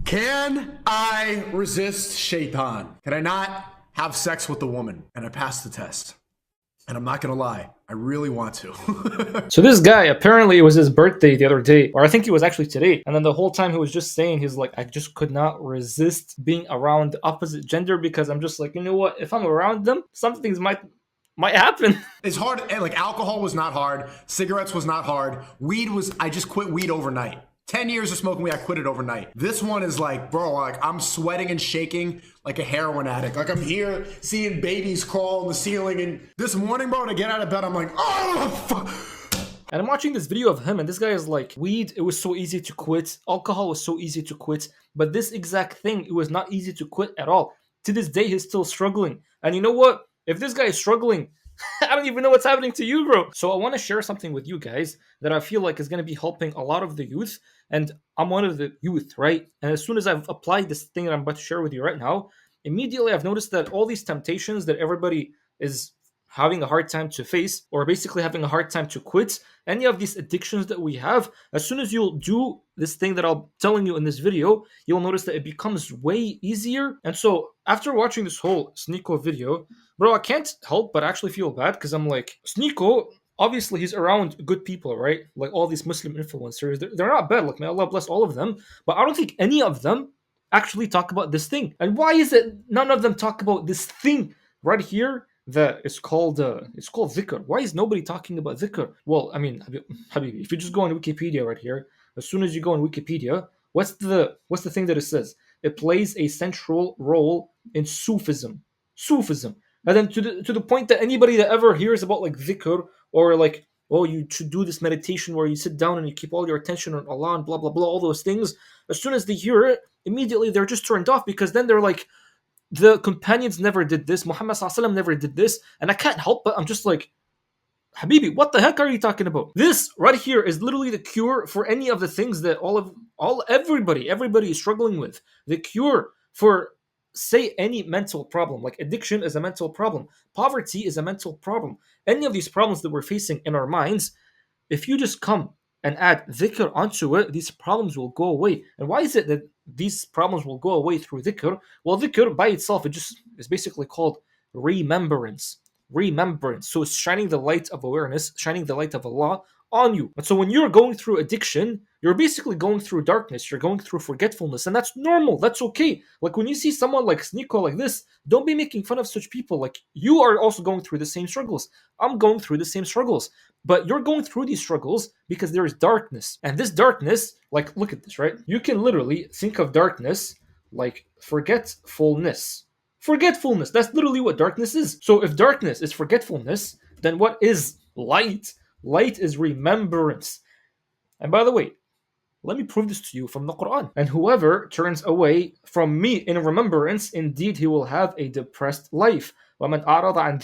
Can I resist shaitan? Can I not have sex with a woman? And I passed the test. And I'm not gonna lie, I really want to. So this guy, apparently it was his birthday the other day, or I think it was actually today. And then the whole time he was just saying, he's like, I just could not resist being around the opposite gender because I'm just like, you know what? If I'm around them, some things might happen. It's hard, and like alcohol was not hard, cigarettes was not hard, weed was, I just quit weed overnight. 10 years of smoking weed, I quit it overnight. This one is like, bro, like I'm sweating and shaking like a heroin addict. Like I'm here seeing babies crawl on the ceiling, and this morning, bro, to get out of bed, I'm like, oh, fuck. And I'm watching this video of him, and this guy is like, weed, it was so easy to quit. Alcohol was so easy to quit. But this exact thing, it was not easy to quit at all. To this day, he's still struggling. And you know what? If this guy is struggling, I don't even know what's happening to you, bro. So I want to share something with you guys that I feel like is going to be helping a lot of the youth. And I'm one of the youth, right? And as soon as I've applied this thing that I'm about to share with you right now, immediately I've noticed that all these temptations that everybody is having a hard time to face, or basically having a hard time to quit, any of these addictions that we have, as soon as you'll do this thing that I'm telling you in this video, you'll notice that it becomes way easier. And so after watching this whole Sneeko video, bro, I can't help but actually feel bad because I'm like, Sneeko, obviously he's around good people, right? Like all these Muslim influencers, they're not bad. Like, may Allah bless all of them. But I don't think any of them actually talk about this thing. And why is it none of them talk about this thing right here that is called dhikr? Why is nobody talking about dhikr? Well, I mean, Habibi, if you just go on Wikipedia right here, as soon as you go on Wikipedia, what's the thing that it says? It plays a central role in Sufism. And then to the point that anybody that ever hears about like dhikr, or like, oh, you should do this meditation where you sit down and you keep all your attention on Allah and blah blah blah, all those things, as soon as they hear it, immediately they're just turned off, because then they're like, the companions never did this, Muhammad ﷺ never did this, and I can't help but I'm just like, Habibi, what the heck are you talking about? This right here is literally the cure for any of the things that everybody is struggling with. The cure for, say, any mental problem. Like addiction is a mental problem. Poverty is a mental problem. Any of these problems that we're facing in our minds, if you just come and add dhikr onto it, these problems will go away. And why is it that these problems will go away through dhikr? Well, dhikr by itself, it just is basically called remembrance. So it's shining the light of awareness, shining the light of Allah on you. And so when you're going through addiction, you're basically going through darkness, you're going through forgetfulness, and that's normal, that's okay. Like when you see someone like Sneeko like this, don't be making fun of such people. Like, you are also going through the same struggles. I'm going through the same struggles. But you're going through these struggles because there is darkness. And this darkness, like, look at this, right? You can literally think of darkness like forgetfulness. Forgetfulness, that's literally what darkness is. So if darkness is forgetfulness, then what is light? Light is remembrance. And by the way, let me prove this to you from the Quran. And whoever turns away from me in remembrance, indeed he will have a depressed life. وَمَنْ أَعْرَضَ عَنْ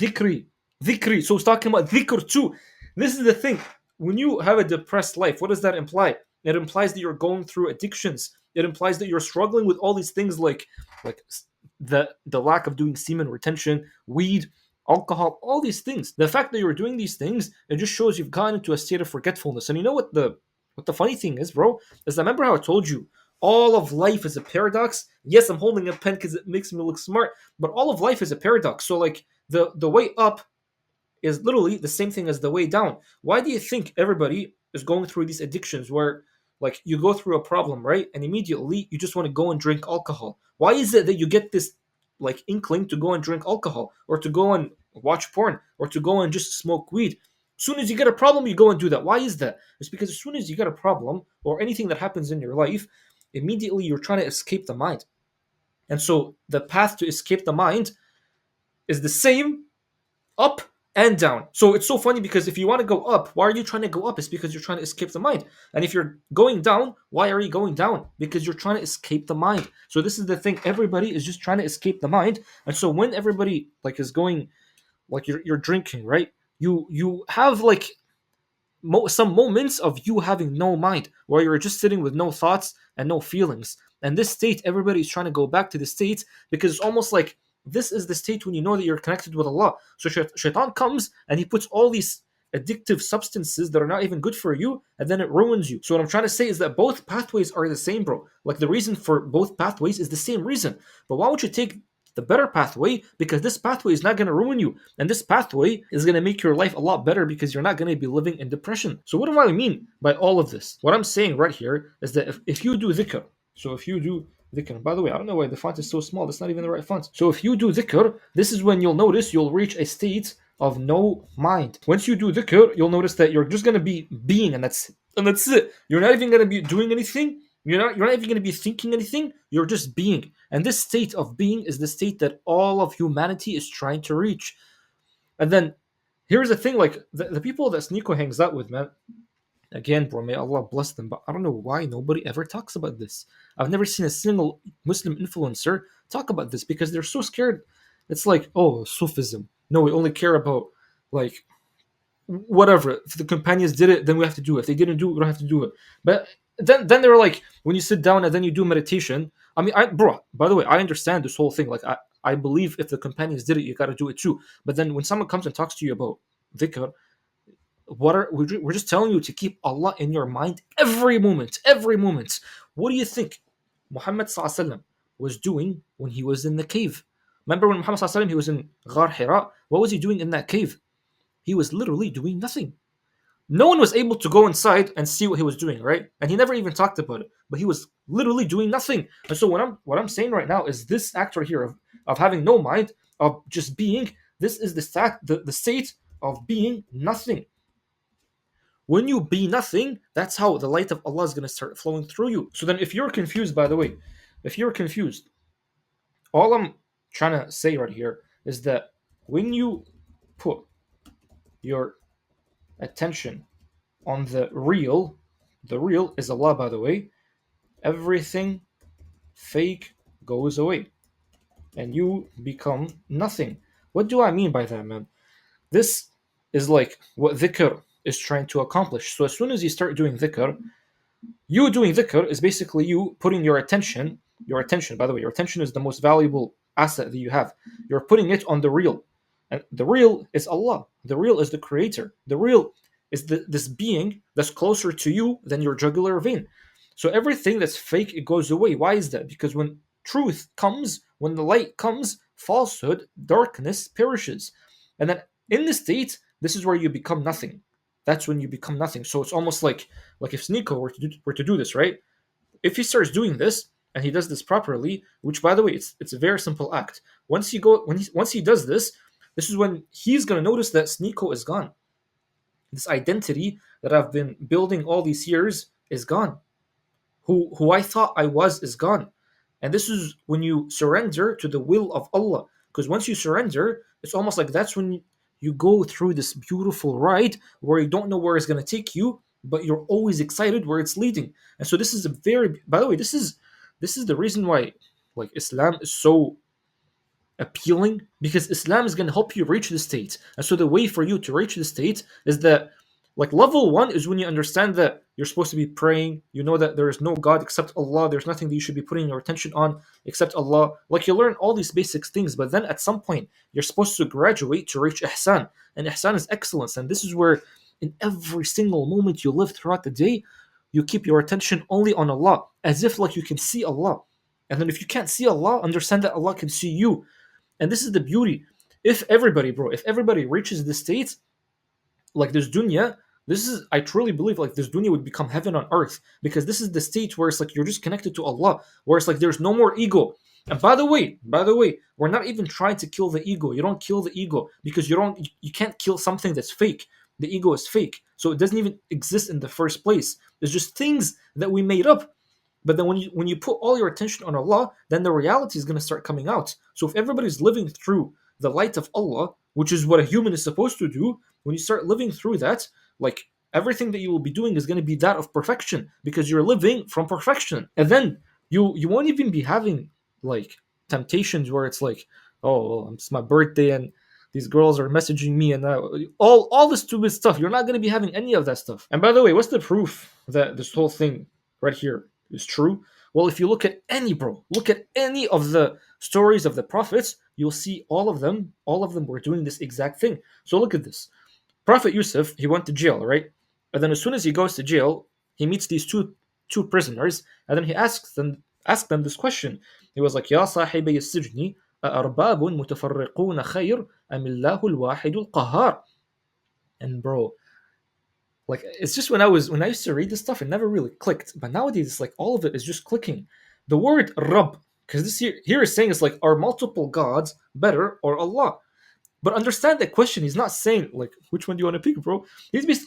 ذِكْرِي. So it's talking about dhikr too. This is the thing. When you have a depressed life, what does that imply? It implies that you're going through addictions. It implies that you're struggling with all these things like the lack of doing semen retention, weed, alcohol, all these things. The fact that you're doing these things, it just shows you've gone into a state of forgetfulness. And you know what the funny thing is, bro? Is I remember how I told you all of life is a paradox. Yes, I'm holding a pen because it makes me look smart, but all of life is a paradox. So like the way up is literally the same thing as the way down. Why do you think everybody is going through these addictions where, like, you go through a problem, right? And immediately you just want to go and drink alcohol. Why is it that you get this, like, inkling to go and drink alcohol, or to go and watch porn, or to go and just smoke weed? As soon as you get a problem, you go and do that. Why is that? It's because as soon as you get a problem, or anything that happens in your life, immediately you're trying to escape the mind. And so the path to escape the mind is the same up and down. So it's so funny because if you want to go up, why are you trying to go up? It's because you're trying to escape the mind. And if you're going down, why are you going down? Because you're trying to escape the mind. So this is the thing. Everybody is just trying to escape the mind. And so when everybody like is going, like you're drinking, right? You have like some moments of you having no mind, where you're just sitting with no thoughts and no feelings. And this state, everybody is trying to go back to the state, because it's almost like this is the state when you know that you're connected with Allah. So shaitan comes and he puts all these addictive substances that are not even good for you, and then it ruins you. So what I'm trying to say is that both pathways are the same, bro. Like the reason for both pathways is the same reason. But why would you take the better pathway? Because this pathway is not going to ruin you, and this pathway is going to make your life a lot better because you're not going to be living in depression. So what do I mean by all of this? What I'm saying right here is that if you do dhikr, so if you do dhikr, by the way, I don't know why the font is so small, that's not even the right font. So if you do dhikr, this is when you'll notice you'll reach a state of no mind. Once you do dhikr, you'll notice that you're just going to be being, and that's it. You're not even going to be doing anything. You're not even going to be thinking anything. You're just being. And this state of being is the state that all of humanity is trying to reach. And then here's the thing, like the people that Sneeko hangs out with, man, again, bro, may Allah bless them, but I don't know why nobody ever talks about this. I've never seen a single Muslim influencer talk about this because they're so scared. It's like, oh, Sufism. No, we only care about, like, whatever. If the companions did it, then we have to do it. If they didn't do it, we don't have to do it. But then they're like, when you sit down and then you do meditation. I mean, bro, by the way, I understand this whole thing. Like, I believe if the companions did it, you got to do it too. But then when someone comes and talks to you about dhikr, we're just telling you to keep Allah in your mind every moment, every moment. What do you think Muhammad sallallahu alaihi wasallam was doing when he was in the cave? Remember when Muhammad sallallahu alaihi wasallam, he was in Ghar Hira? What was he doing in that cave? He was literally doing nothing. No one was able to go inside and see what he was doing, right? And he never even talked about it. But he was literally doing nothing. And so what I'm saying right now is this act right here of having no mind, of just being, this is the state of being nothing. When you be nothing, that's how the light of Allah is going to start flowing through you. So then if you're confused, by the way, if you're confused, all I'm trying to say right here is that when you put your attention on the real is Allah, by the way, everything fake goes away and you become nothing. What do I mean by that, man? This is like what dhikr is trying to accomplish. So as soon as you start doing dhikr, you doing dhikr is basically you putting your attention, by the way, your attention is the most valuable asset that you have. You're putting it on the real. And the real is Allah. The real is the creator. The real is this being that's closer to you than your jugular vein. So everything that's fake, it goes away. Why is that? Because when truth comes, when the light comes, falsehood, darkness perishes. And then in this state, this is where you become nothing. That's when you become nothing. So it's almost like if Sneeko were to do this, right? If he starts doing this and he does this properly, which by the way, it's a very simple act. Once he does this, this is when he's gonna notice that Sneeko is gone. This identity that I've been building all these years is gone. Who I thought I was is gone. And this is when you surrender to the will of Allah. Because once you surrender, it's almost like that's when you go through this beautiful ride where you don't know where it's going to take you, but you're always excited where it's leading. And so this is by the way, this is the reason why like Islam is so appealing, because Islam is going to help you reach the state. And so the way for you to reach the state is that, like, level one is when you understand that you're supposed to be praying, you know that there is no God except Allah, there's nothing that you should be putting your attention on except Allah. Like, you learn all these basic things, but then at some point you're supposed to graduate to reach ihsan. And ihsan is excellence. And this is where in every single moment you live throughout the day, you keep your attention only on Allah, as if like you can see Allah. And then if you can't see Allah, understand that Allah can see you. And this is the beauty. If everybody reaches this state, like this dunya, I truly believe like this dunya would become heaven on earth, because this is the state where it's like you're just connected to Allah, where it's like there's no more ego. And by the way, we're not even trying to kill the ego. You don't kill the ego because you can't kill something that's fake. The ego is fake. So it doesn't even exist in the first place. It's just things that we made up. But then when you put all your attention on Allah, then the reality is going to start coming out. So if everybody's living through the light of Allah, which is what a human is supposed to do, when you start living through that, like everything that you will be doing is going to be that of perfection, because you're living from perfection. And then you won't even be having like temptations where it's like, oh, well, it's my birthday and these girls are messaging me and all this stupid stuff. You're not going to be having any of that stuff. And by the way, what's the proof that this whole thing right here is true? Well, if you look at any of the stories of the prophets, you'll see all of them were doing this exact thing. So look at this. Prophet Yusuf, he went to jail, right? And then as soon as he goes to jail, he meets these two prisoners, and then he asks them this question. He was like, "Ya صاحبي السجن أأرباب متفرقون خير أم الله الواحد القهار?" And bro, like it's just when I used to read this stuff, it never really clicked. But nowadays, it's like all of it is just clicking. The word Rabb, because this here is saying it's like, are multiple gods better or Allah? But understand that question. He's not saying like which one do you want to pick, bro.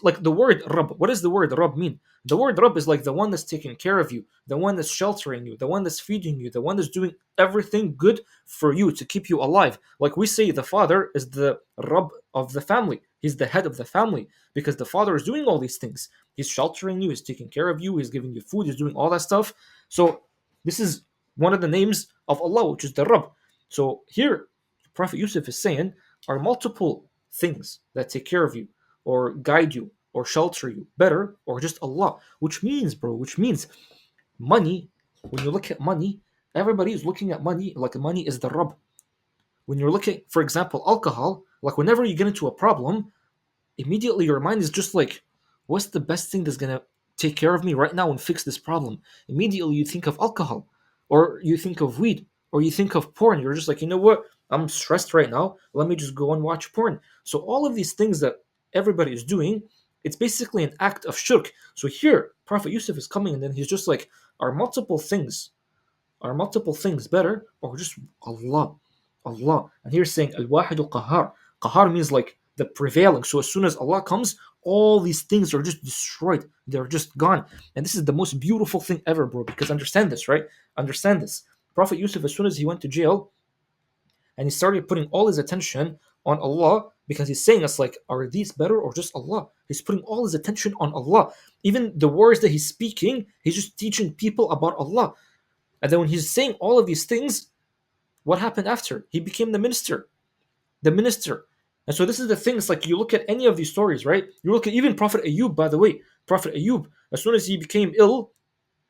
Like the word Rabb. What does the word Rabb mean? The word Rabb is like the one that's taking care of you, the one that's sheltering you, the one that's feeding you, the one that's doing everything good for you to keep you alive. Like we say, the father is the Rabb of the family. He's the head of the family because the father is doing all these things. He's sheltering you. He's taking care of you. He's giving you food. He's doing all that stuff. So this is one of the names of Allah, which is the Rabb. So here, Prophet Yusuf is saying are multiple things that take care of you or guide you or shelter you better or just Allah, which means, bro, which means money. When you look at money, everybody is looking at money like money is the Rabb. When you're looking, for example, alcohol, like whenever you get into a problem, immediately your mind is just like, what's the best thing that's gonna take care of me right now and fix this problem? Immediately you think of alcohol, or you think of weed, or you think of porn. You're just like, you know what? I'm stressed right now. Let me just go and watch porn. So all of these things that everybody is doing, it's basically an act of shirk. So here, Prophet Yusuf is coming and then he's just like, are multiple things are multiple things better or just Allah? Allah. And here's saying Al-Wahid al-Qahar. Qahar means like the prevailing. So as soon as Allah comes, all these things are just destroyed. They're just gone. And this is the most beautiful thing ever, bro. Because understand this, right? Understand this. Prophet Yusuf, as soon as he went to jail and he started putting all his attention on Allah, because he's saying us like, are these better or just Allah? He's putting all his attention on Allah. Even the words that he's speaking, he's just teaching people about Allah. And then when he's saying all of these things, what happened after? He became the minister. The minister. And so this is the thing. It's like you look at any of these stories, right? You look at even Prophet Ayub, by the way. Prophet Ayub, as soon as he became ill,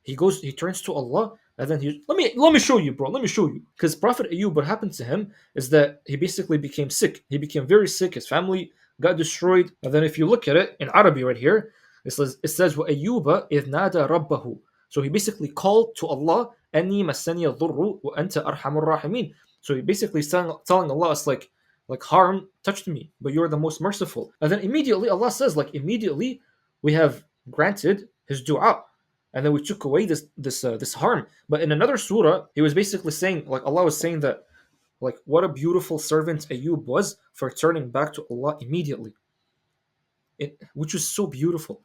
he turns to Allah, and then let me show you, bro. Let me show you. Because Prophet Ayub, what happened to him is that he basically became sick. He became very sick. His family got destroyed. And then if you look at it in Arabic right here, it says وَأَيُّوبَ إِذْ نَادَى رَبَّهُ. So he basically called to Allah, أَنِّي مَسَّنِيَ الضُّرُّ وَأَنْتَ أَرْحَمُ الرَّاحِمِينَ. So he basically telling Allah, it's like harm touched me, but you're the most merciful. And then immediately Allah says, like immediately we have granted his dua, and then we took away this harm. But in another surah, he was basically saying, like Allah was saying that, like what a beautiful servant Ayub was for turning back to Allah immediately, which is so beautiful.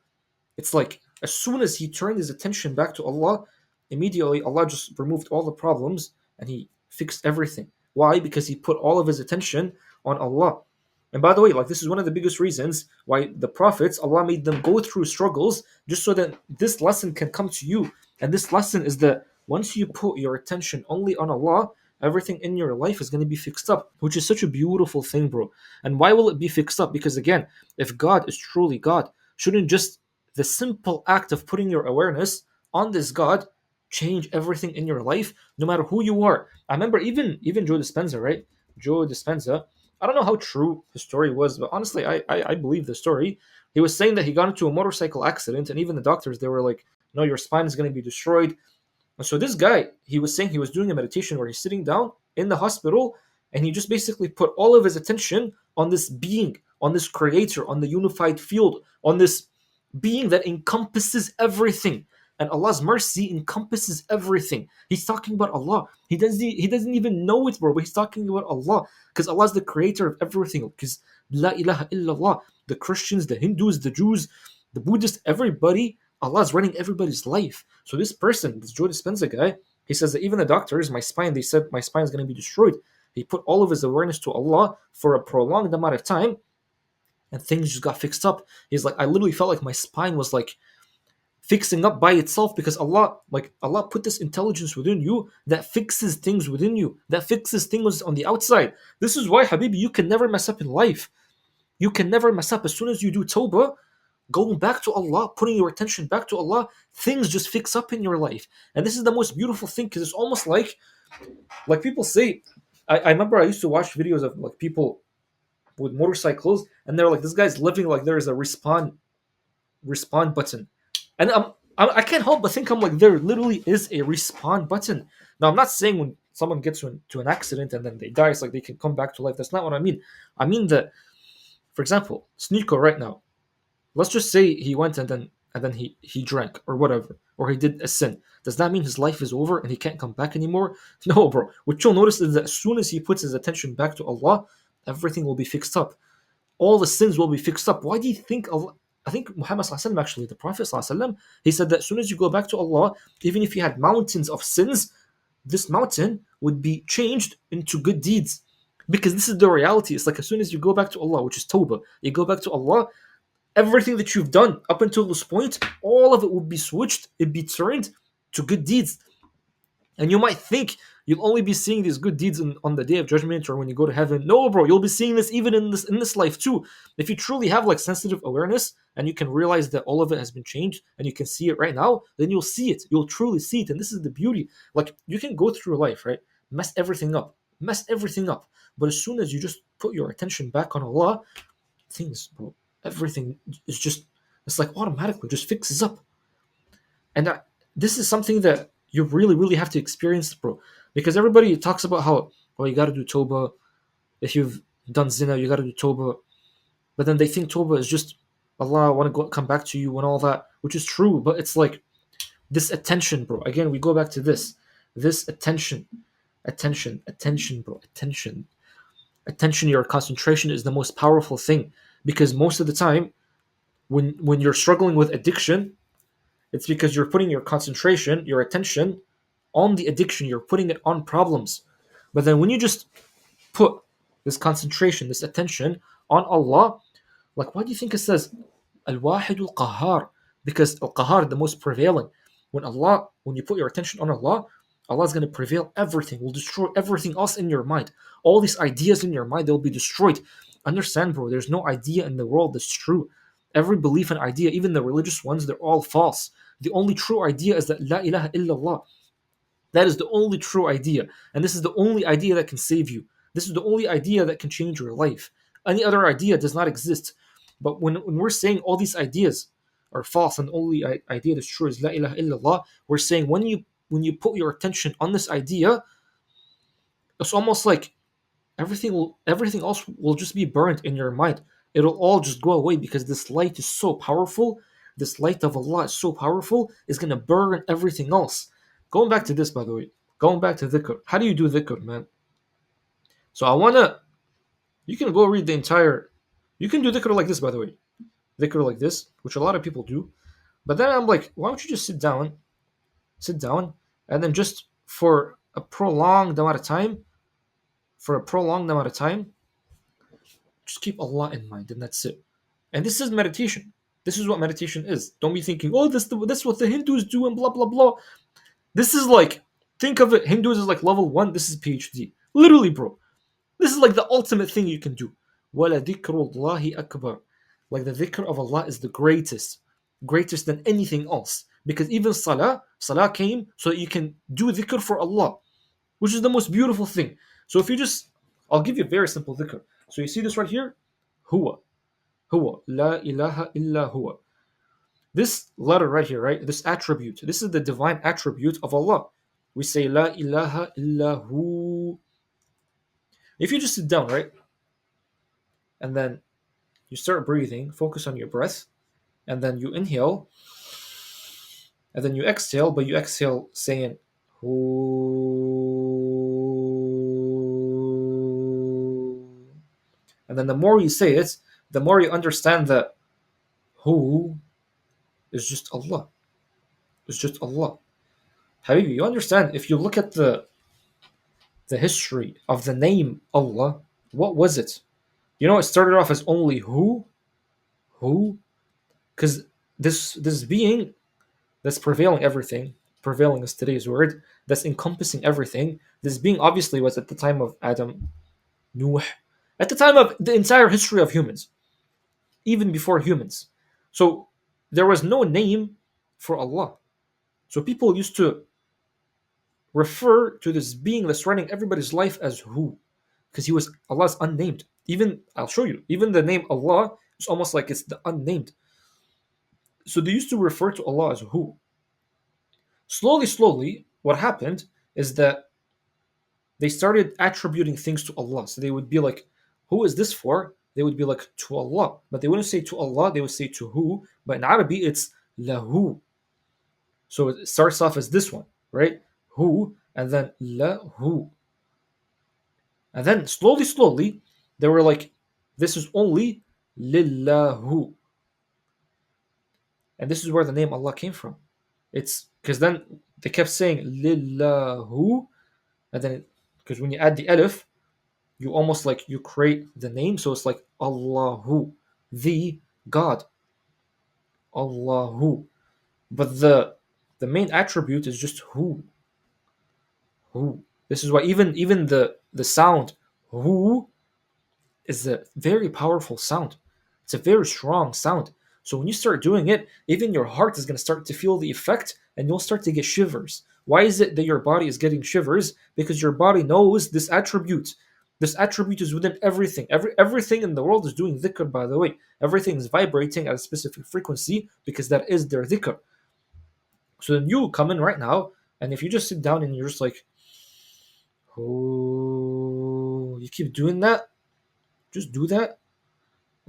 It's like as soon as he turned his attention back to Allah, immediately Allah just removed all the problems and he fixed everything. Why? Because he put all of his attention on Allah. And by the way, like this is one of the biggest reasons why the prophets, Allah made them go through struggles just so that this lesson can come to you. And this lesson is that once you put your attention only on Allah, everything in your life is going to be fixed up, which is such a beautiful thing, bro. And why will it be fixed up? Because again, if God is truly God, shouldn't just the simple act of putting your awareness on this God change everything in your life, no matter who you are? I remember even Joe Dispenza, right? Joe Dispenza. I don't know how true his story was, but honestly, I believe the story. He was saying that he got into a motorcycle accident, and even the doctors they were like, "No, your spine is going to be destroyed." And so this guy, he was saying he was doing a meditation where he's sitting down in the hospital, and he just basically put all of his attention on this being, on this creator, on the unified field, on this being that encompasses everything. And Allah's mercy encompasses everything. He's talking about Allah. He doesn't even know it, bro, but he's talking about Allah. Because Allah is the creator of everything. Because La ilaha illallah. The Christians, the Hindus, the Jews, the Buddhists, everybody, Allah is running everybody's life. So this person, this Joe Dispenza guy, he says that even the doctors, they said my spine is going to be destroyed. He put all of his awareness to Allah for a prolonged amount of time, and things just got fixed up. He's like, I literally felt like my spine was like fixing up by itself because Allah put this intelligence within you that fixes things within you, that fixes things on the outside. This is why, Habibi, you can never mess up in life. You can never mess up. As soon as you do tawbah, going back to Allah, putting your attention back to Allah, things just fix up in your life. And this is the most beautiful thing because it's almost like people say, I remember I used to watch videos of like people with motorcycles, and they're like, this guy's living like there is a respawn button, and I can't help but think I'm like there literally is a respawn button. Now I'm not saying when someone gets into an accident and then they die, it's like they can come back to life. That's not what I mean. I mean that, for example, Sneeko right now. Let's just say he went and then he drank or whatever, or he did a sin. Does that mean his life is over and he can't come back anymore? No, bro. What you'll notice is that as soon as he puts his attention back to Allah, everything will be fixed up. All the sins will be fixed up. Why do you think Allah? I think Muhammad sallallahu alaihi wasallam, actually, the Prophet sallallahu alaihi wasallam, he said that as soon as you go back to Allah, even if you had mountains of sins, this mountain would be changed into good deeds. Because this is the reality. It's like as soon as you go back to Allah, which is tawbah, you go back to Allah, everything that you've done up until this point, all of it would be switched, it'd be turned to good deeds. And you might think you'll only be seeing these good deeds on the day of judgment or when you go to heaven. No, bro, you'll be seeing this even in this life too. If you truly have like sensitive awareness and you can realize that all of it has been changed and you can see it right now, then you'll see it. You'll truly see it. And this is the beauty. Like you can go through life, right? Mess everything up. Mess everything up. But as soon as you just put your attention back on Allah, things, bro, everything is just, it's like automatically just fixes up. And this is something that you really, really have to experience, bro. Because everybody talks about how, well, you got to do tawbah. If you've done zina, you got to do tawbah. But then they think tawbah is just, Allah, I want to come back to you and all that, which is true. But it's like this attention, bro. Again, we go back to this attention, bro, attention. Your concentration is the most powerful thing, because most of the time, when you're struggling with addiction, it's because you're putting your concentration, your attention on the addiction. You're putting it on problems. But then when you just put this concentration, this attention on Allah, like why do you think it says Al-Wahid al-Qahhar? Because Al-Qahhar, the most prevailing. When you put your attention on Allah, Allah is going to prevail everything, will destroy everything else in your mind. All these ideas in your mind, they'll be destroyed. Understand, bro, there's no idea in the world that's true. Every belief and idea, even the religious ones, they're all false. The only true idea is that La ilaha illallah. That is the only true idea. And this is the only idea that can save you. This is the only idea that can change your life. Any other idea does not exist. But when we're saying all these ideas are false and the only idea that's true is La ilaha illallah, we're saying when you put your attention on this idea, it's almost like everything else will just be burned in your mind. It'll all just go away because this light is so powerful. This light of Allah is so powerful, it's going to burn everything else. Going back to this, by the way, going back to dhikr. How do you do dhikr, man? So you can go read the entire, you can do dhikr like this, by the way. Dhikr like this, which a lot of people do. But then I'm like, why don't you just sit down, and then just for a prolonged amount of time, just keep Allah in mind, and that's it. And this is meditation. This is what meditation is. Don't be thinking, oh, this is what the Hindus do and blah, blah, blah. This is like, think of it, Hindus is like level 1, this is PhD. Literally, bro. This is like the ultimate thing you can do. وَلَا ذِكْرُ اللَّهِ أَكْبَرُ. Like the dhikr of Allah is the greatest than anything else. Because even salah came so that you can do dhikr for Allah, which is the most beautiful thing. So if you just, I'll give you a very simple dhikr. So you see this right here? Huwa, la ilaha illa huwa. This letter right here, right? This attribute, this is the divine attribute of Allah. We say la ilaha illa hu. If you just sit down, right? And then you start breathing, focus on your breath, and then you inhale, and then you exhale, but you exhale saying hu. And then the more you say it, the more you understand that hu is just Allah. It's just Allah. Habibi, you understand, if you look at the history of the name Allah, what was it? You know, it started off as only who, because this being that's prevailing everything, prevailing is today's word, that's encompassing everything. This being obviously was at the time of Adam, Nuh, at the time of the entire history of humans, even before humans. So there was no name for Allah. So people used to refer to this being that's running everybody's life as who. because he was Allah's unnamed. Even I'll show you. Even the name Allah is almost like it's the unnamed. So they used to refer to Allah as who. Slowly, slowly, what happened is that they started attributing things to Allah. So they would be like, who is this for? They would be like, to Allah. But they wouldn't say to Allah, they would say to who. But in Arabic, it's lahu. So it starts off as this one, right? Who, and then lahu. And then slowly, slowly, they were like, this is only lillahu. And this is where the name Allah came from. It's because then they kept saying lillahu, and then because when you add the alif, you almost like you create the name, so it's like Allahu, the God, Allahu. But the main attribute is just who. This is why even the sound who is a very powerful sound. It's a very strong sound. So when you start doing it, even your heart is going to start to feel the effect and you'll start to get shivers. Why is it that your body is getting shivers? Because your body knows this attribute. This attribute is within everything. Everything in the world is doing dhikr, by the way. Everything is vibrating at a specific frequency because that is their dhikr. So then you come in right now, and if you just sit down and you're just like, oh, you keep doing that, just do that,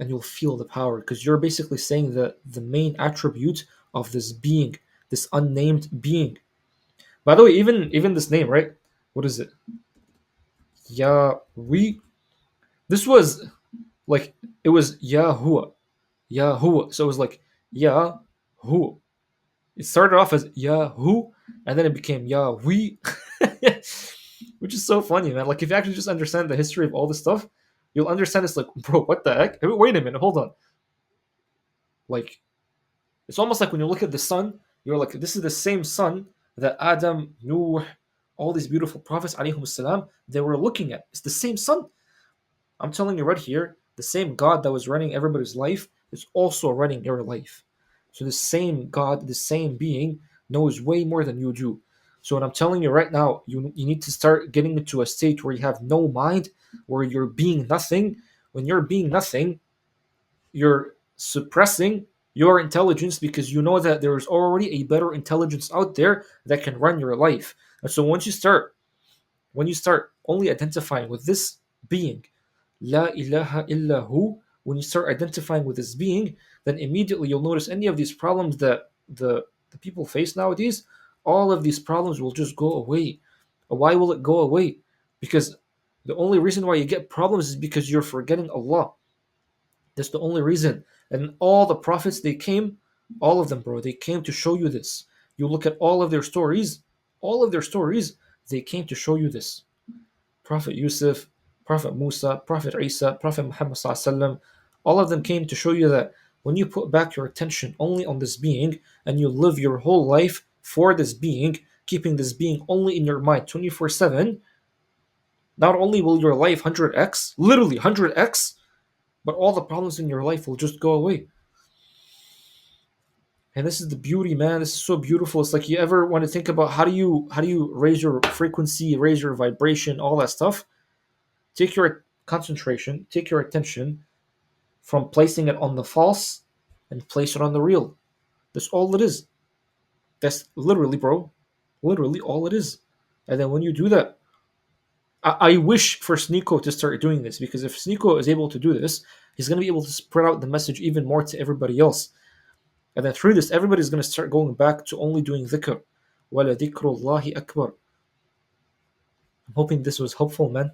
and you'll feel the power because you're basically saying that the main attribute of this being, this unnamed being. By the way, even this name, right? What is it? Yahweh. This was like it was Yahuwah. Yahuwah. So it was like Yahu. It started off as Yahu, and then it became Yahweh. Which is so funny, man. Like if you actually just understand the history of all this stuff, you'll understand it's like, bro, what the heck? Wait a minute, hold on. Like, it's almost like when you look at the sun, you're like, this is the same sun that Adam, Nuh, all these beautiful prophets, alayhum salam, they were looking at. It's the same sun. I'm telling you right here, the same God that was running everybody's life is also running your life. So the same God, the same being, knows way more than you do. So what I'm telling you right now, you need to start getting into a state where you have no mind, where you're being nothing. When you're being nothing, you're suppressing your intelligence because you know that there is already a better intelligence out there that can run your life. And so when you start only identifying with this being, La ilaha illahu, when you start identifying with this being, then immediately you'll notice any of these problems that the people face nowadays, all of these problems will just go away. Why will it go away? Because the only reason why you get problems is because you're forgetting Allah. That's the only reason. And all the prophets, they came, all of them, bro, they came to show you this. You look at all of their stories, they came to show you this. Prophet Yusuf, Prophet Musa, Prophet Isa, Prophet Muhammad sallallahu, all of them came to show you that when you put back your attention only on this being and you live your whole life for this being, keeping this being only in your mind 24/7, not only will your life 100x, literally 100x, but all the problems in your life will just go away. And this is the beauty, man. This is so beautiful. It's like you ever want to think about how do you raise your frequency, raise your vibration, all that stuff. Take your concentration, take your attention from placing it on the false and place it on the real. That's all it is. That's literally, bro, literally all it is. And then when you do that, I wish for Sneeko to start doing this because if Sneeko is able to do this, he's going to be able to spread out the message even more to everybody else. And then through this, everybody's going to start going back to only doing dhikr. وَلَذِكْرُ اللَّهِ أَكْبَرُ. I'm hoping this was helpful, man.